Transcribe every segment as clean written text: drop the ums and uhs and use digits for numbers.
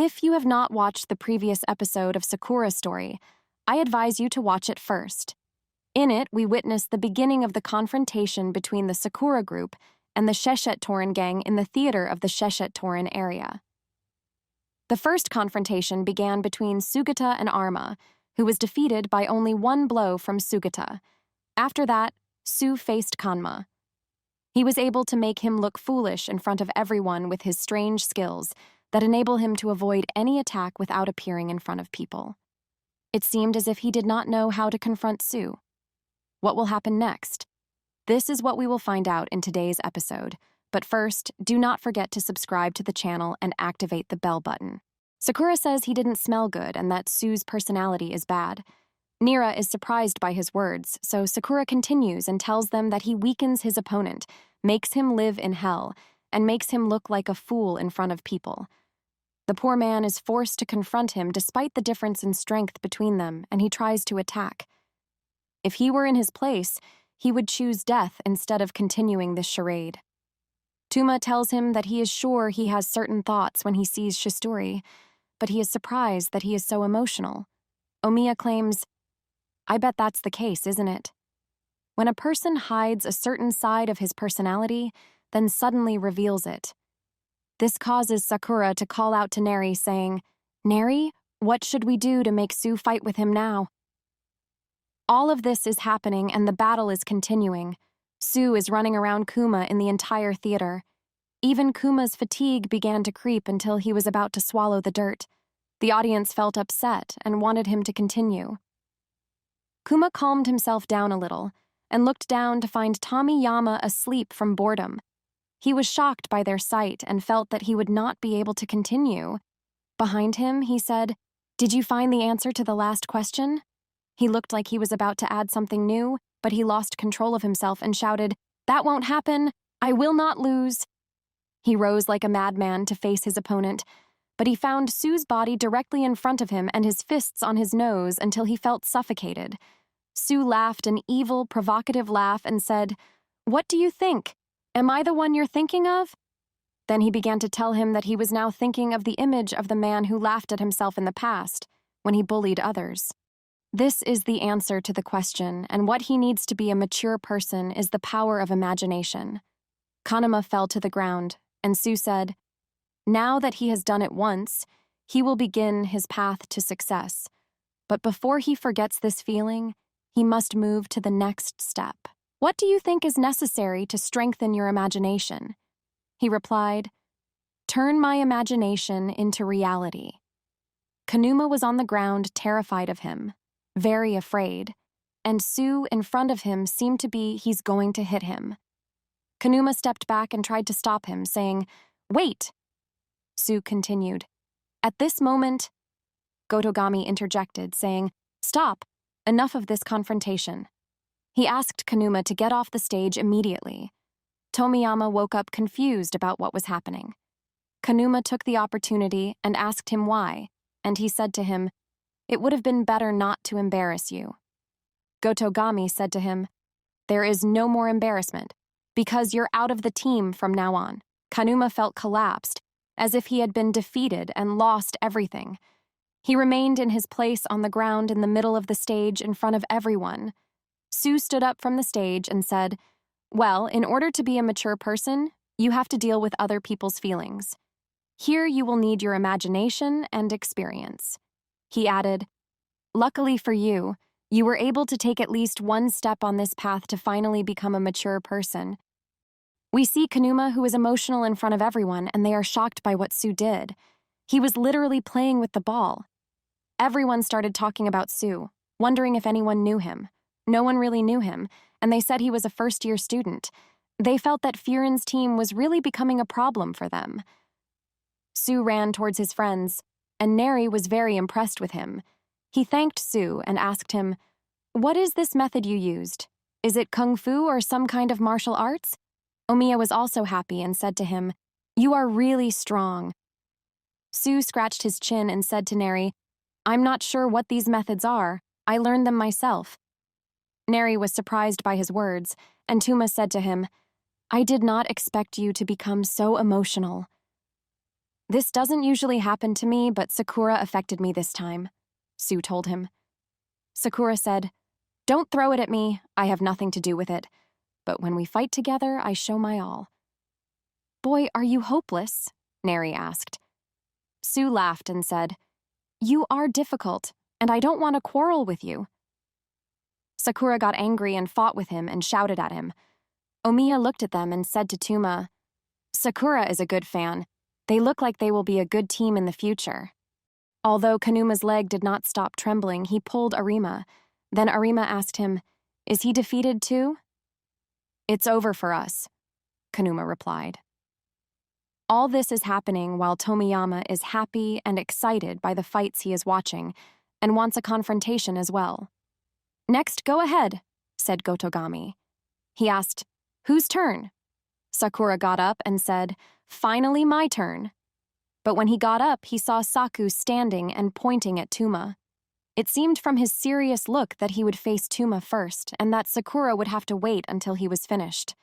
If you have not watched the previous episode of Sakura Story, I advise you to watch it first. In it, we witness the beginning of the confrontation between the Sakura group and the Sheshet-Torin gang in the theater of the Sheshet-Torin area. The first confrontation began between Sugata and Arma, who was defeated by only one blow from Sugata. After that, Su faced Kanma. He was able to make him look foolish in front of everyone with his strange skills that enable him to avoid any attack without appearing in front of people. It seemed as if he did not know how to confront Su. What will happen next? This is what we will find out in today's episode, but first, do not forget to subscribe to the channel and activate the bell button. Sakura says he didn't smell good and that Su's personality is bad. Nira is surprised by his words, so Sakura continues and tells them that he weakens his opponent, makes him live in hell, and makes him look like a fool in front of people. The poor man is forced to confront him despite the difference in strength between them, and he tries to attack. If he were in his place, he would choose death instead of continuing this charade. Tuma tells him that he is sure he has certain thoughts when he sees Shisturi, but he is surprised that he is so emotional. Omiya claims, "I bet that's the case, isn't it?" When a person hides a certain side of his personality, then suddenly reveals it. This causes Sakura to call out to Neri, saying, "Neri, what should we do to make Su fight with him now?" All of this is happening and the battle is continuing. Su is running around Kuma in the entire theater. Even Kuma's fatigue began to creep until he was about to swallow the dirt. The audience felt upset and wanted him to continue. Kuma calmed himself down a little and looked down to find Tomiyama asleep from boredom. He was shocked by their sight and felt that he would not be able to continue. Behind him, he said, "Did you find the answer to the last question?" He looked like he was about to add something new, but he lost control of himself and shouted, "That won't happen! I will not lose!" He rose like a madman to face his opponent, but he found Su's body directly in front of him and his fists on his nose until he felt suffocated. Su laughed an evil, provocative laugh and said, "What do you think? Am I the one you're thinking of?" Then he began to tell him that he was now thinking of the image of the man who laughed at himself in the past, when he bullied others. This is the answer to the question, and what he needs to be a mature person is the power of imagination. Kanama fell to the ground, and Su said, "Now that he has done it once, he will begin his path to success. But before he forgets this feeling, he must move to the next step. What do you think is necessary to strengthen your imagination?" He replied, "Turn my imagination into reality." Kanuma was on the ground, terrified of him, very afraid, and Su in front of him seemed to be he's going to hit him. Kanuma stepped back and tried to stop him, saying, "Wait!" Su continued. At this moment, Gotogami interjected, saying, "Stop! Enough of this confrontation." He asked Kanuma to get off the stage immediately. Tomiyama woke up confused about what was happening. Kanuma took the opportunity and asked him why, and he said to him, "It would have been better not to embarrass you." Gotogami said to him, "There is no more embarrassment, because you're out of the team from now on." Kanuma felt collapsed, as if he had been defeated and lost everything. He remained in his place on the ground in the middle of the stage in front of everyone. Su stood up from the stage and said, "Well, in order to be a mature person, you have to deal with other people's feelings. Here you will need your imagination and experience." He added, "Luckily for you, you were able to take at least one step on this path to finally become a mature person." We see Kanuma, who is emotional in front of everyone, and they are shocked by what Su did. He was literally playing with the ball. Everyone started talking about Su, wondering if anyone knew him. No one really knew him, and they said he was a first-year student. They felt that Furin's team was really becoming a problem for them. Su ran towards his friends, and Neri was very impressed with him. He thanked Su and asked him, "What is this method you used? Is it kung fu or some kind of martial arts?" Omiya was also happy and said to him, "You are really strong." Su scratched his chin and said to Neri, "I'm not sure what these methods are. I learned them myself." Neri was surprised by his words, and Tuma said to him, "I did not expect you to become so emotional." This doesn't usually happen to me, but Sakura affected me this time, Sue told him. Sakura said, "Don't throw it at me, I have nothing to do with it. But when we fight together, I show my all." "Boy, are you hopeless?" Neri asked. Sue laughed and said, "You are difficult, and I don't want to quarrel with you." Sakura got angry and fought with him and shouted at him. Omiya looked at them and said to Tuma, "Sakura is a good fan. They look like they will be a good team in the future." Although Kanuma's leg did not stop trembling, he pulled Arima. Then Arima asked him, "Is he defeated too?" "It's over for us," Kanuma replied. All this is happening while Tomiyama is happy and excited by the fights he is watching and wants a confrontation as well. "Next, go ahead," said Gotogami. He asked, "Whose turn?" Sakura got up and said, "Finally my turn." But when he got up, he saw Saku standing and pointing at Tuma. It seemed from his serious look that he would face Tuma first and that Sakura would have to wait until he was finished.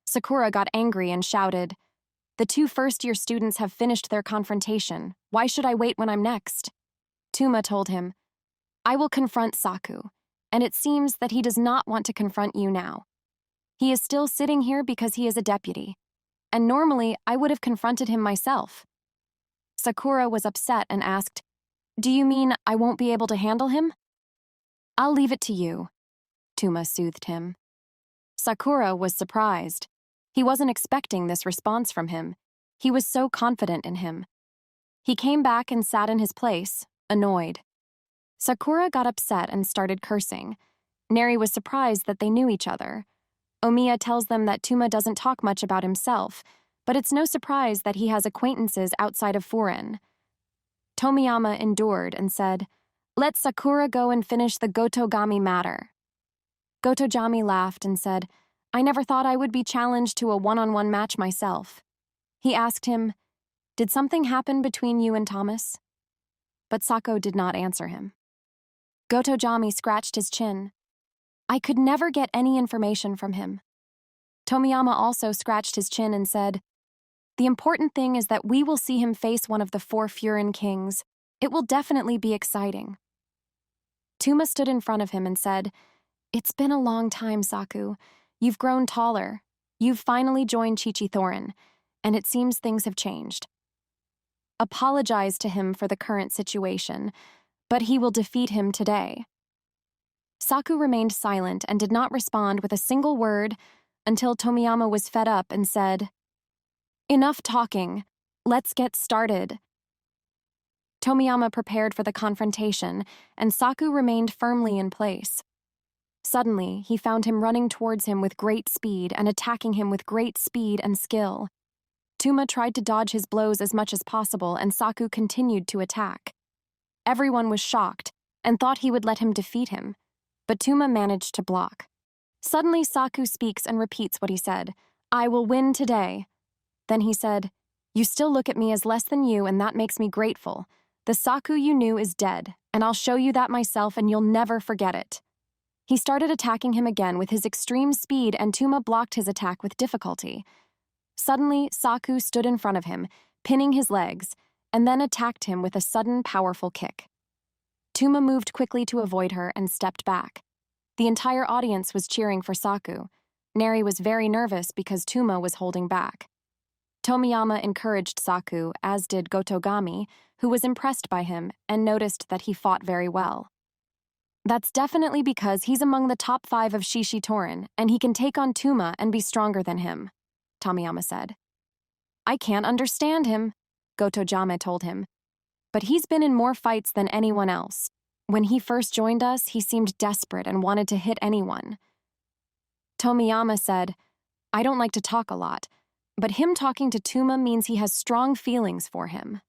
Sakura got angry and shouted, "The two first-year students have finished their confrontation. Why should I wait when I'm next?" Tuma told him, "I will confront Saku, and it seems that he does not want to confront you now. He is still sitting here because he is a deputy, and normally I would have confronted him myself." Sakura was upset and asked, "Do you mean I won't be able to handle him?" "I'll leave it to you," Tuma soothed him. Sakura was surprised. He wasn't expecting this response from him. He was so confident in him. He came back and sat in his place, annoyed. Sakura got upset and started cursing. Neri was surprised that they knew each other. Omiya tells them that Tuma doesn't talk much about himself, but it's no surprise that he has acquaintances outside of Furen. Tomiyama endured and said, "Let Sakura go and finish the Gotogami matter." Gotojami laughed and said, "I never thought I would be challenged to a one-on-one match myself." He asked him, "Did something happen between you and Thomas?" But Sako did not answer him. Gotojami scratched his chin. "I could never get any information from him." Tomiyama also scratched his chin and said, "The important thing is that we will see him face one of the 4 Furin kings. It will definitely be exciting." Tuma stood in front of him and said, "It's been a long time, Saku. You've grown taller. You've finally joined Chichi-Thorin, and it seems things have changed. Apologize to him for the current situation, but he will defeat him today." Saku remained silent and did not respond with a single word until Tomiyama was fed up and said, "Enough talking. Let's get started." Tomiyama prepared for the confrontation, and Saku remained firmly in place. Suddenly, he found him running towards him with great speed and attacking him with great speed and skill. Tuma tried to dodge his blows as much as possible, and Saku continued to attack. Everyone was shocked and thought he would let him defeat him, but Tuma managed to block. Suddenly, Saku speaks and repeats what he said, "I will win today." Then he said, "You still look at me as less than you, and that makes me grateful. The Saku you knew is dead, and I'll show you that myself, and you'll never forget it." He started attacking him again with his extreme speed, and Tuma blocked his attack with difficulty. Suddenly, Saku stood in front of him, pinning his legs, and then attacked him with a sudden, powerful kick. Tuma moved quickly to avoid her and stepped back. The entire audience was cheering for Saku. Neri was very nervous because Tuma was holding back. Tomiyama encouraged Saku, as did Gotogami, who was impressed by him and noticed that he fought very well. "That's definitely because he's among the top 5 of Shishi-Torin, and he can take on Tuma and be stronger than him," Tomiyama said. "I can't understand him," Gotojame told him. "But he's been in more fights than anyone else. When he first joined us, he seemed desperate and wanted to hit anyone." Tomiyama said, "I don't like to talk a lot, but him talking to Tuma means he has strong feelings for him."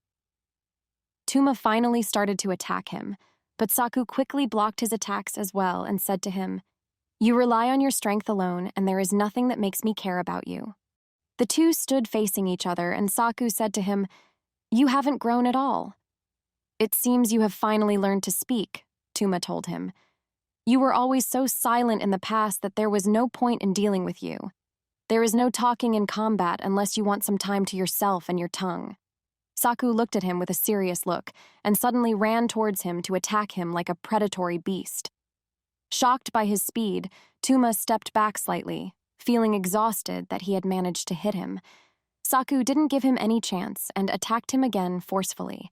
Tuma finally started to attack him, but Saku quickly blocked his attacks as well and said to him, "You rely on your strength alone, and there is nothing that makes me care about you." The two stood facing each other, and Saku said to him, "You haven't grown at all." "It seems you have finally learned to speak," Tuma told him. "You were always so silent in the past that there was no point in dealing with you. There is no talking in combat unless you want some time to yourself and your tongue." Saku looked at him with a serious look and suddenly ran towards him to attack him like a predatory beast. Shocked by his speed, Tuma stepped back slightly, feeling exhausted that he had managed to hit him. Saku didn't give him any chance and attacked him again forcefully.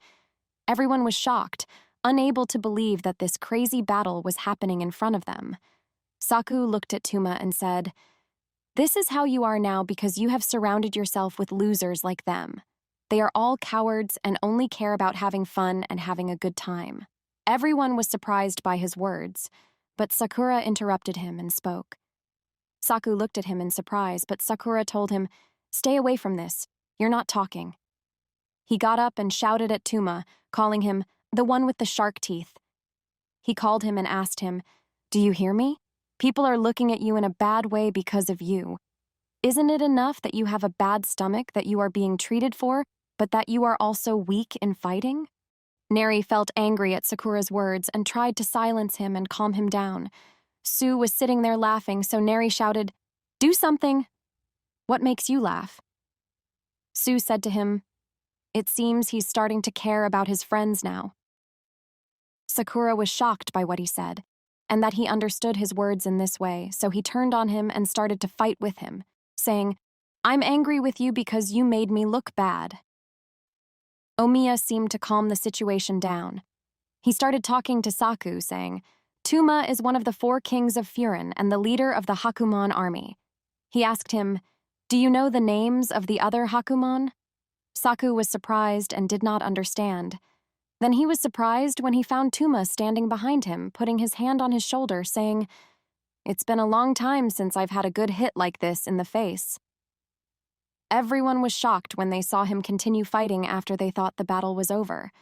Everyone was shocked, unable to believe that this crazy battle was happening in front of them. Saku looked at Tuma and said, "This is how you are now because you have surrounded yourself with losers like them. They are all cowards and only care about having fun and having a good time." Everyone was surprised by his words, but Sakura interrupted him and spoke. Saku looked at him in surprise, but Sakura told him, "Stay away from this. You're not talking." He got up and shouted at Tuma, calling him the one with the shark teeth. He called him and asked him, "Do you hear me? People are looking at you in a bad way because of you. Isn't it enough that you have a bad stomach that you are being treated for, but that you are also weak in fighting?" Neri felt angry at Sakura's words and tried to silence him and calm him down. Sue was sitting there laughing, so Neri shouted, "Do something." "What makes you laugh?" Sue said to him, "It seems he's starting to care about his friends now." Sakura was shocked by what he said, and that he understood his words in this way, so he turned on him and started to fight with him, saying, "I'm angry with you because you made me look bad." Omiya seemed to calm the situation down. He started talking to Saku, saying, "Tuma is one of the 4 kings of Furin and the leader of the Hakumon army." He asked him, "Do you know the names of the other Hakumon?" Saku was surprised and did not understand. Then he was surprised when he found Tuma standing behind him, putting his hand on his shoulder, saying, "It's been a long time since I've had a good hit like this in the face." Everyone was shocked when they saw him continue fighting after they thought the battle was over.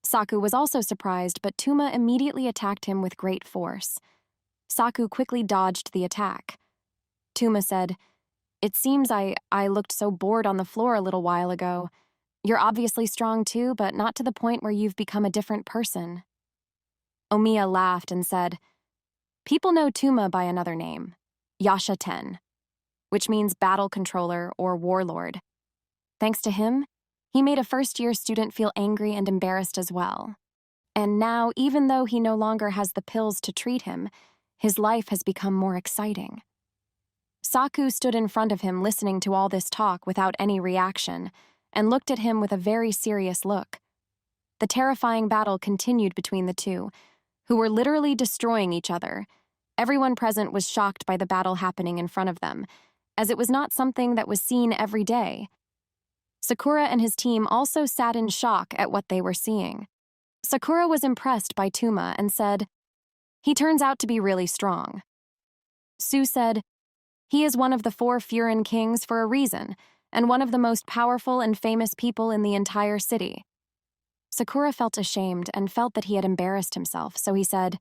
Saku was also surprised, but Tuma immediately attacked him with great force. Saku quickly dodged the attack. Tuma said, "It seems I looked so bored on the floor a little while ago. You're obviously strong too, but not to the point where you've become a different person." Omiya laughed and said, "People know Tuma by another name, Yasha Ten, which means battle controller or warlord. Thanks to him, he made a first-year student feel angry and embarrassed as well. And now, even though he no longer has the pills to treat him, his life has become more exciting." Saku stood in front of him listening to all this talk without any reaction, and looked at him with a very serious look. The terrifying battle continued between the two, who were literally destroying each other. Everyone present was shocked by the battle happening in front of them, as it was not something that was seen every day. Sakura and his team also sat in shock at what they were seeing. Sakura was impressed by Tuma and said, "He turns out to be really strong." Sue said, "He is one of the 4 Furin kings for a reason, and one of the most powerful and famous people in the entire city." Sakura felt ashamed and felt that he had embarrassed himself, so he said,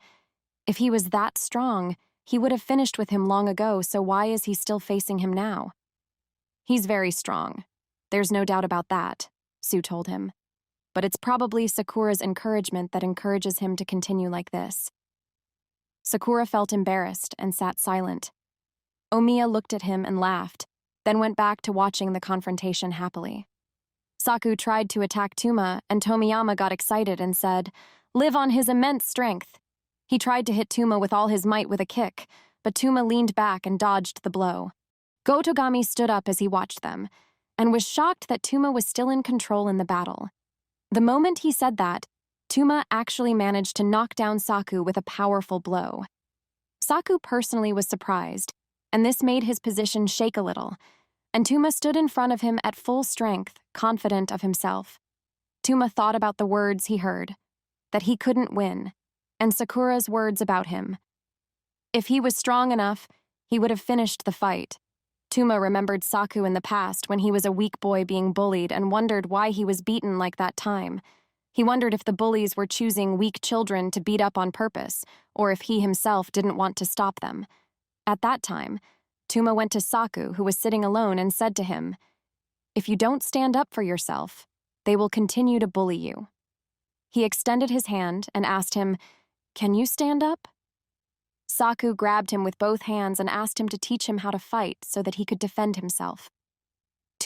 "If he was that strong, he would have finished with him long ago, so why is he still facing him now?" "He's very strong. There's no doubt about that," Sue told him. "But it's probably Sakura's encouragement that encourages him to continue like this." Sakura felt embarrassed and sat silent. Omiya looked at him and laughed, then went back to watching the confrontation happily. Saku tried to attack Tuma, and Tomiyama got excited and said, "Live on his immense strength." He tried to hit Tuma with all his might with a kick, but Tuma leaned back and dodged the blow. Gotogami stood up as he watched them, and was shocked that Tuma was still in control in the battle. The moment he said that, Tuma actually managed to knock down Saku with a powerful blow. Saku personally was surprised, and this made his position shake a little, and Tuma stood in front of him at full strength, confident of himself. Tuma thought about the words he heard, that he couldn't win, and Sakura's words about him. If he was strong enough, he would have finished the fight. Tuma remembered Saku in the past when he was a weak boy being bullied and wondered why he was beaten like that time. He wondered if the bullies were choosing weak children to beat up on purpose, or if he himself didn't want to stop them. At that time, Tuma went to Saku, who was sitting alone, and said to him, "If you don't stand up for yourself, they will continue to bully you." He extended his hand and asked him, "Can you stand up?" Saku grabbed him with both hands and asked him to teach him how to fight so that he could defend himself.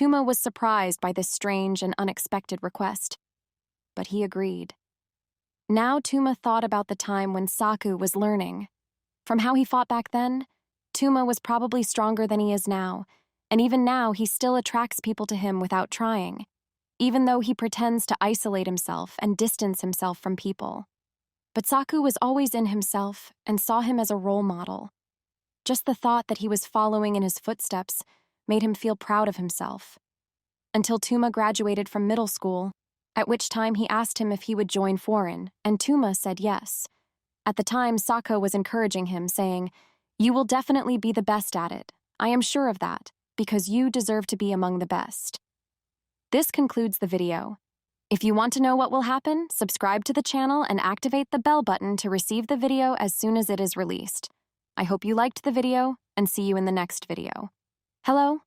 Tuma was surprised by this strange and unexpected request, but he agreed. Now Tuma thought about the time when Saku was learning. From how he fought back then, Tuma was probably stronger than he is now, and even now he still attracts people to him without trying, even though he pretends to isolate himself and distance himself from people. But Saku was always in himself and saw him as a role model. Just the thought that he was following in his footsteps made him feel proud of himself. Until Tuma graduated from middle school, at which time he asked him if he would join foreign, and Tuma said yes. At the time, Saku was encouraging him, saying, "You will definitely be the best at it. I am sure of that, because you deserve to be among the best." This concludes the video. If you want to know what will happen, subscribe to the channel and activate the bell button to receive the video as soon as it is released. I hope you liked the video, and see you in the next video. Hello?